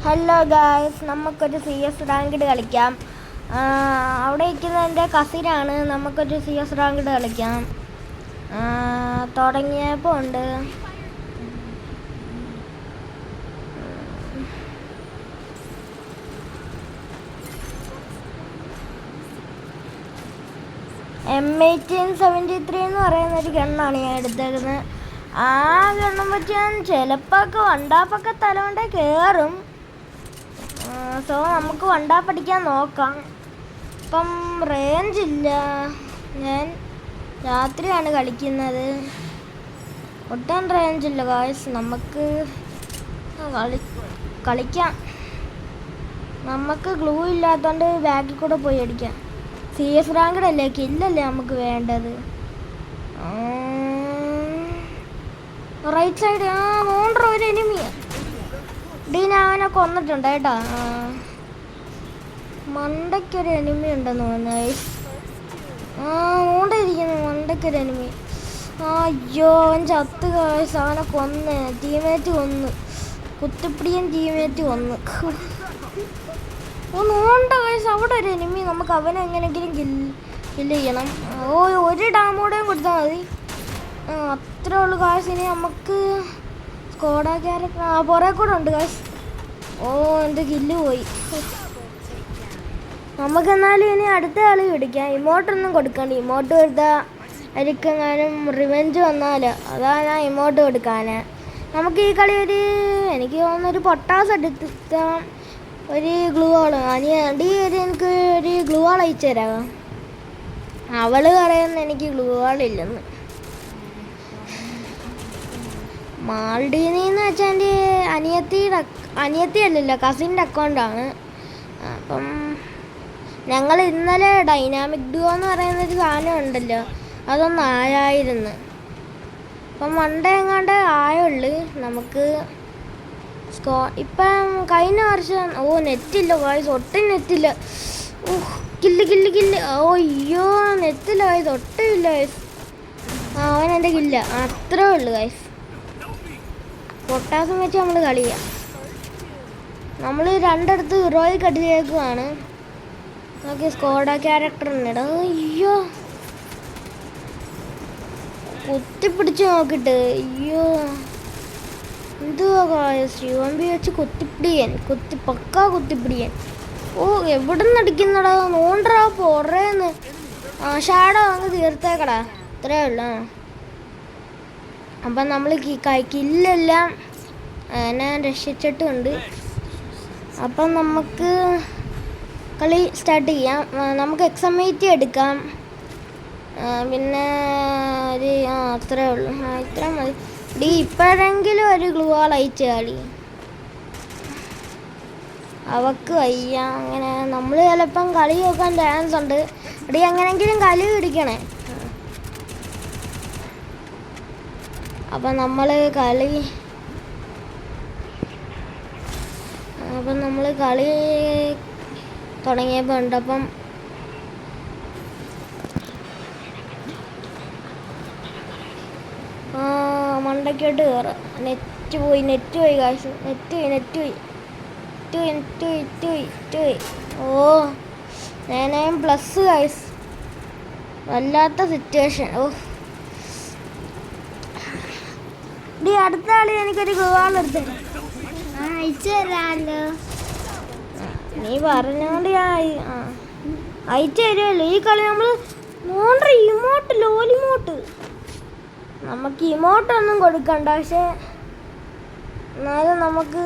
Hello guys, നമുക്കൊരു CS ranked കളിക്കാം. അവിടെ ഇരിക്കുന്ന എൻ്റെ കസിനാണ്. നമുക്കൊരു CS റാങ്ക്ഡ് കളിക്കാം. തുടങ്ങിയപ്പോൾ ഉണ്ട്. M1873 എന്ന് പറയുന്നൊരു ഗണ്ണാണ് ഞാൻ എടുത്തേക്കുന്നത്. ആ ഗണ്ണം വെച്ച് ഞാൻ ചിലപ്പോൾ വണ്ടാപ്പൊക്കെ തലവണ്ട കയറും. സോ നമുക്ക് വണ്ടാ പഠിക്കാൻ നോക്കാം. ഇപ്പം റേഞ്ച് ഇല്ല, ഞാൻ രാത്രിയാണ് കളിക്കുന്നത്, ഒട്ടും റേഞ്ച് ഇല്ല ഗായ്സ്. നമുക്ക് കളിക്കാം. നമുക്ക് ഗ്ലൂ ഇല്ലാത്തതുകൊണ്ട് ബാക്കിൽ കൂടെ പോയി അടിക്കാം. CS റാങ്ക്ഡ് അല്ലേ, കില്ലല്ലേ നമുക്ക് വേണ്ടത്. റൈറ്റ് സൈഡ് ഒരു എനിമിയാ. ഞാൻ അവനെ കൊന്നിട്ടുണ്ട് കേട്ടോ. മണ്ടയ്ക്കൊരു എനിമി ഉണ്ടെന്ന് തോന്നുന്നു. മൂണ്ടിരിക്കുന്നു മണ്ടയ്ക്കൊരു എനിമി. അയ്യോ, അവൻ ചത്ത് കാശ്. അവനെ കൊന്ന്, ടീമേറ്റ് കൊന്ന്, കുത്തിപ്പിടിയൻ ടീമേറ്റ് കൊന്ന്. നോണ്ട കാശ്, അവിടെ ഒരു എനിമി. നമുക്ക് അവനെ എങ്ങനെയെങ്കിലും കില്ല് ചെയ്യണം. ഒരു ഡാമോടെയും കൊടുത്താൽ മതി. അത്രേ ഉള്ളു കാശ്. ഇനി നമുക്ക് സ്കോഡാ ക്യാരക്ടർ പുറേ കൂടെ ഉണ്ട് കാശ്. എൻ്റെ കില്ല് പോയി. നമുക്കെന്നാലും ഇനി അടുത്ത കളി പിടിക്കാം. ഇമോട്ടൊന്നും കൊടുക്കണ്ട. ഇമോട്ട് കൊടുത്താൽ അരിക്കെങ്ങാനും റിവെഞ്ച് വന്നാൽ അതാ ഞാൻ ഇമോട്ട് കൊടുക്കാൻ. നമുക്ക് ഈ കളി എനിക്ക് തോന്നുന്നൊരു പൊട്ടാസ് എടുത്താൽ ഒരു ഗ്ലൂ വാൾ എനിക്ക് ഒരു ഗ്ലൂ വാൾ അയച്ചു തരാമോ? അവൾ പറയുന്നു എനിക്ക് ഗ്ലൂ വാളില്ലെന്ന്. മാൾഡീനിന്ന് വെച്ചാൽ എൻ്റെ അനിയത്തി അല്ലല്ലോ, കസിൻ്റെ അക്കൗണ്ടാണ്. അപ്പം ഞങ്ങൾ ഇന്നലെ ഡൈനാമിക് ഡുവോ എന്ന് പറയുന്നൊരു സാധനം ഉണ്ടല്ലോ, അതൊന്നും ആയായിരുന്നു. അപ്പം മണ്ടേ എങ്ങാണ്ട് ആയുള്ളു. നമുക്ക് ഇപ്പം കഴിഞ്ഞ വർഷം നെറ്റില്ല വായിസ്, ഒട്ടും നെറ്റില്ല. കില്ല്. അയ്യോ, നെറ്റില്ല വായിസ്, ഒട്ടും ഇല്ല വായിസ്. അവൻ എൻ്റെ കില്ല. അത്രേ ഉള്ളു വായിസ്. പൊട്ടാസം വെച്ച് നമ്മൾ കളിയാം. നമ്മൾ രണ്ടിടത്ത് ഹീറോയിക്ക് അടിച്ചേക്കുവാണ്. നോക്കി സ്കോഡാ ക്യാരക്ടറിനിട. അയ്യോ, കുത്തിപ്പിടിച്ച് നോക്കിട്ട്. അയ്യോ, എന്തുവാ ശിവമ്പി വെച്ച് പക്കാ കുത്തിപ്പിടിയൻ. എവിടെ നിന്ന് അടിക്കുന്നടാ? നോണ്ടറാ പൊറേന്ന്. ഷാഡോ അങ്ങ് തീർത്തേക്കടാ. അത്രേ ഉള്ളു. അപ്പം നമ്മൾ കില്ലെല്ലാം ഞാൻ രക്ഷിച്ചിട്ടുണ്ട്. അപ്പം നമുക്ക് കളി സ്റ്റാർട്ട് ചെയ്യാം. നമുക്ക് XM80 എടുക്കാം. പിന്നെ ഒരു അത്രേ ഉള്ളു. ഇത്ര മതി. ഇപ്പോഴെങ്കിലും ഒരു ഗ്ലൂ വാൾ അയച്ചു കളി. അവക്ക് വയ്യ. അങ്ങനെ നമ്മൾ ചിലപ്പം കളി നോക്കാൻ ചാൻസ് ഉണ്ട്. എങ്ങനെയെങ്കിലും കളി പിടിക്കണേ. അപ്പം നമ്മൾ കളി തുടങ്ങിയപ്പോൾ ഉണ്ട്. അപ്പം മണ്ടയ്ക്കോട്ട് കയറാം. നെറ്റ് പോയി കാശ്. നെറ്റ് പോയി. ഞാൻ പ്ലസ് കാശ്. വല്ലാത്ത സിറ്റുവേഷൻ. അടുത്ത കളി എനിക്കൊരു ഗോവാൾ എടുത്ത് അയച്ചു തരാമല്ലോ. നീ പറഞ്ഞോണ്ട് ഞാൻ അയച്ചു തരുമല്ലോ. ഈ കളി നമ്മൾ ഇമോട്ട് നമുക്ക് ഇമോട്ടൊന്നും കൊടുക്കണ്ട. പക്ഷെ എന്നാലും നമുക്ക്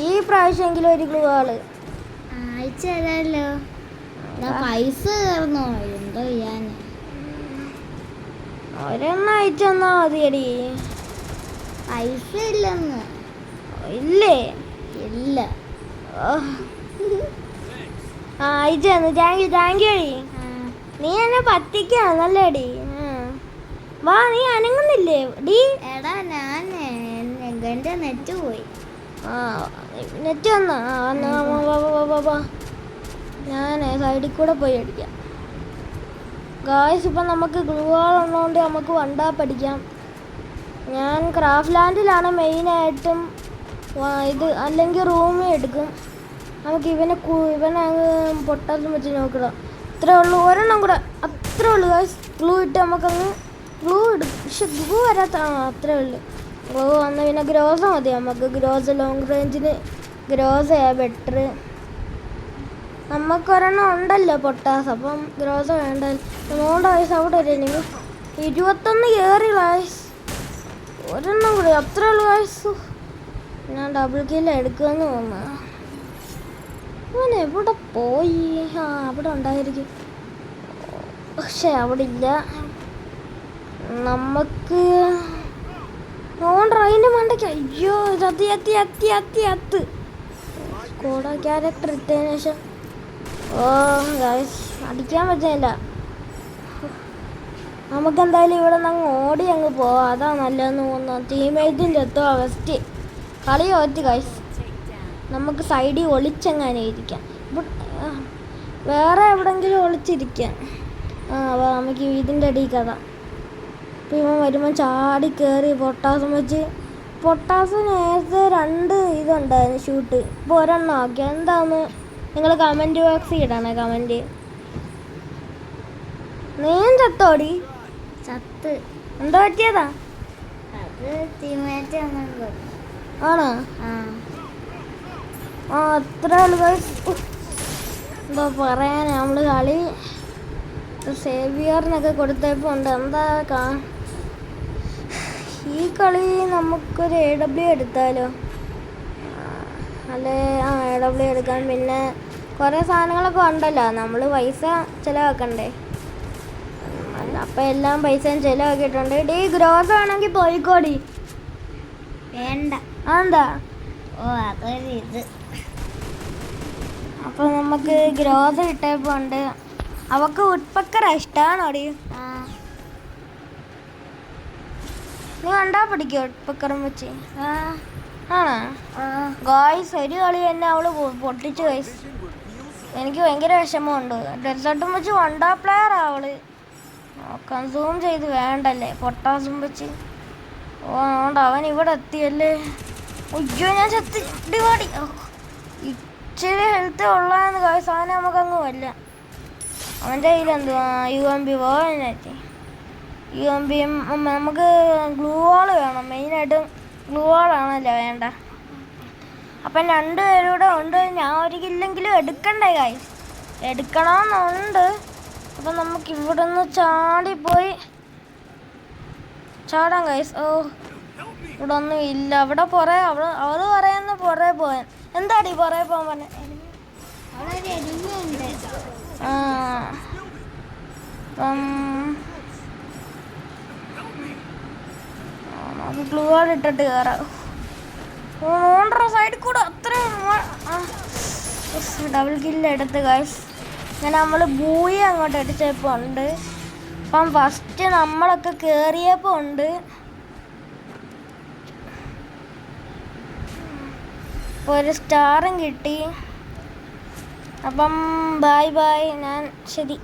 ഈ പ്രാവശ്യമെങ്കിലും ഒരു ഗ്ലൂ ആള് അയച്ചു തരാമല്ലോ. പൈസ കയറുന്നോ എന്തോ ചെയ്യാൻ. ഒരെണ്ണം അയച്ചു തന്നാ മതിയടി. പൈസ ഇല്ലെന്ന്. ഇല്ലേ? ഇല്ല. അയച്ചു തന്നു. താങ്ക് യു അടി. നീ എന്നെ പറ്റിക്കാന്നല്ലേടി. വാ, നീ അനങ്ങുന്നില്ലേ ഡി? എടാ ഞാൻ എൻ്റെ നെറ്റ് പോയി. നെറ്റ് വന്നോ? ഞാൻ സൈഡിൽ കൂടെ പോയി അടിക്കാം. ഗായ്സ്, ഇപ്പം നമുക്ക് ഗ്ലൂ വാൾ ഉള്ളതുകൊണ്ട് നമുക്ക് വണ്ടാ പഠിക്കാം. ഞാൻ ക്രാഫ്റ്റ് ലാൻഡിലാണ് മെയിനായിട്ടും ഇത് അല്ലെങ്കിൽ റൂമിൽ എടുക്കും. നമുക്ക് ഇവനെ അങ്ങ് പൊട്ടാസും വെച്ച് നോക്കണം. ഇത്രേ ഉള്ളൂ, ഒരെണ്ണം കൂടെ, അത്രേ ഉള്ളൂ ഗൈസ്. ഗ്ലൂ ഇട്ട് നമുക്കങ്ങ് ഗ്ലൂ ഇടും. പക്ഷെ ഗ്ലൂ വരാത്ത അത്രേ ഉള്ളൂ. ഗ്ലൂ വന്ന് പിന്നെ ഗ്രോസ മതി നമുക്ക്. ഗ്രോസ ലോങ് റേഞ്ചിന് ഗ്രോസയാ ബെറ്റർ. നമുക്കൊരെണ്ണം ഉണ്ടല്ലോ പൊട്ടാസ്, അപ്പം ഗ്രോസ വേണ്ട. 3 വയസ്സ് അവിടെ ഒരു എനിക്ക് 21 കയറി ഗൈസ്. ഒരെണ്ണം കൂടി, അത്രേ ഉള്ളൂ ഗൈസ്. ഞാൻ ഡബിൾ കില്ല് എടുക്കുമെന്ന് തോന്നുന്നു. അവൻ എവിടെ പോയി? അവിടെ ഉണ്ടായിരിക്കും, പക്ഷെ അവിടെ ഇല്ല. നമുക്ക് അതിൻ്റെ മണ്ടയ്ക്ക്. അയ്യോ അത്ത് കോട ക്യാരക്ടർ ഇട്ടതിന് ശേഷം ഗൈസ് അടിക്കാൻ പറ്റില്ല. നമുക്കെന്തായാലും ഇവിടെ നിന്ന് അങ്ങ് ഓടി അങ്ങ് പോവാം, അതാ നല്ലതെന്ന് തോന്നുന്നു. ടീമേറ്റിൻ്റെ എത്തുക ഫസ്റ്റ് കളി തോറ്റ് ഗൈസ്. നമുക്ക് സൈഡിൽ ഒളിച്ചെങ്ങാനും ഇരിക്കാം, വേറെ എവിടെയെങ്കിലും ഒളിച്ചിരിക്കാം. നമുക്ക് ഇതിൻ്റെ അടിയിൽ കഥ. അപ്പോൾ ഇവൻ വരുമ്പോൾ ചാടി കയറി പൊട്ടാസും വെച്ച്. പൊട്ടാസ് നേരത്തെ 2 ഇതുണ്ടായിരുന്നു ഷൂട്ട്, ഇപ്പോൾ ഒരെണ്ണം ആക്കി. എന്താന്ന് നിങ്ങൾ കമൻറ്റ് ബോക്സിൽ ഇടണേ കമൻറ്റ്. നീയും ചത്തോടി? ചത്ത്. എന്താ പറ്റിയതാ? അത് ടീമേറ്റ് ആണോ? അത്ര ആളുകൾ എന്താ പറയാൻ. നമ്മൾ കളി സേവിയറിനൊക്കെ കൊടുത്തപ്പോൾ ഉണ്ട്. എന്താ ഈ കളി നമുക്കൊരു AW എടുത്താലോ? അല്ലേ AW എടുക്കാൻ. പിന്നെ കുറേ സാധനങ്ങളൊക്കെ ഉണ്ടല്ലോ, നമ്മൾ പൈസ ചിലവാക്കണ്ടേ? അപ്പം എല്ലാം പൈസയും ചിലവാക്കിയിട്ടുണ്ട്. ഗ്രോസ് ആണെങ്കിൽ പോയിക്കോടി. വേണ്ട. എന്താ? അതൊരു ഇത്. അപ്പം നമുക്ക് ഗ്രോസ് കിട്ടിയപ്പോൾ ഉണ്ട്. അവക്ക് ഉട്പക്കറ ഇഷ്ടമാണോടി? നീ കണ്ടാ പിടിക്കോ ഉട്പക്കറും വെച്ച്? ആണോ ഗായ്സ്? ഒരു കളി തന്നെ അവള് പൊട്ടിച്ചു ഗൈസ്. എനിക്ക് ഭയങ്കര വിഷമമുണ്ട്. ഡെസേർട്ടും വെച്ച് വണ്ടാ പ്ലെയറാ അവള്. കൺസൂം ചെയ്ത് വേണ്ടല്ലേ പൊട്ടാസും വെച്ച്. അവൻ ഇവിടെ എത്തിയല്ലേ. ഉയ്യോ ഞാൻ ചത്തി പാടി. ഇച്ചിരി ഹെൽത്ത് ഉള്ളതെന്ന് ഗൈസ്. അവനെ നമുക്കങ്ങ് വല്ല. അവൻ്റെ കയ്യിൽ എന്തുവാ UMP പോകാനായിട്ട്. UMPയും നമുക്ക് ഗ്ലൂ വാൾ വേണം. മെയിനായിട്ടും ഗ്ലൂ വാളാണല്ലോ വേണ്ട. അപ്പം 2 പേരൂടെ ഉണ്ട്. ഞാൻ ഒരിക്കലെങ്കിലും എടുക്കണ്ടേ ഗൈസ്? എടുക്കണമെന്നുണ്ട്. അപ്പം നമുക്ക് ഇവിടെ നിന്ന് ചാടിപ്പോയി ചാടാം ഗൈസ്. ഇവിടെ ഒന്നും ഇല്ല. അവിടെ അവള് പറയുന്ന പുറേ പോയാൻ. എന്താടി പുറേ പോകാൻ പറഞ്ഞ? നമുക്ക് ഗ്ലൂ വാൾ ഇട്ടിട്ട് കയറാം. സൈഡിൽ കൂടെ അത്രയും ഡബിൾ കില്ല് എടുത്ത് ഗൈസ്. അങ്ങനെ നമ്മൾ ബൂയി അങ്ങോട്ട് അടിച്ചപ്പോൾ ഉണ്ട്. അപ്പം ഫസ്റ്റ് നമ്മളൊക്കെ കയറിയപ്പോൾ ഉണ്ട്. ഇപ്പോൾ ഒരു സ്റ്റാറും കിട്ടി. അപ്പം ബൈ. ഞാൻ ശരി.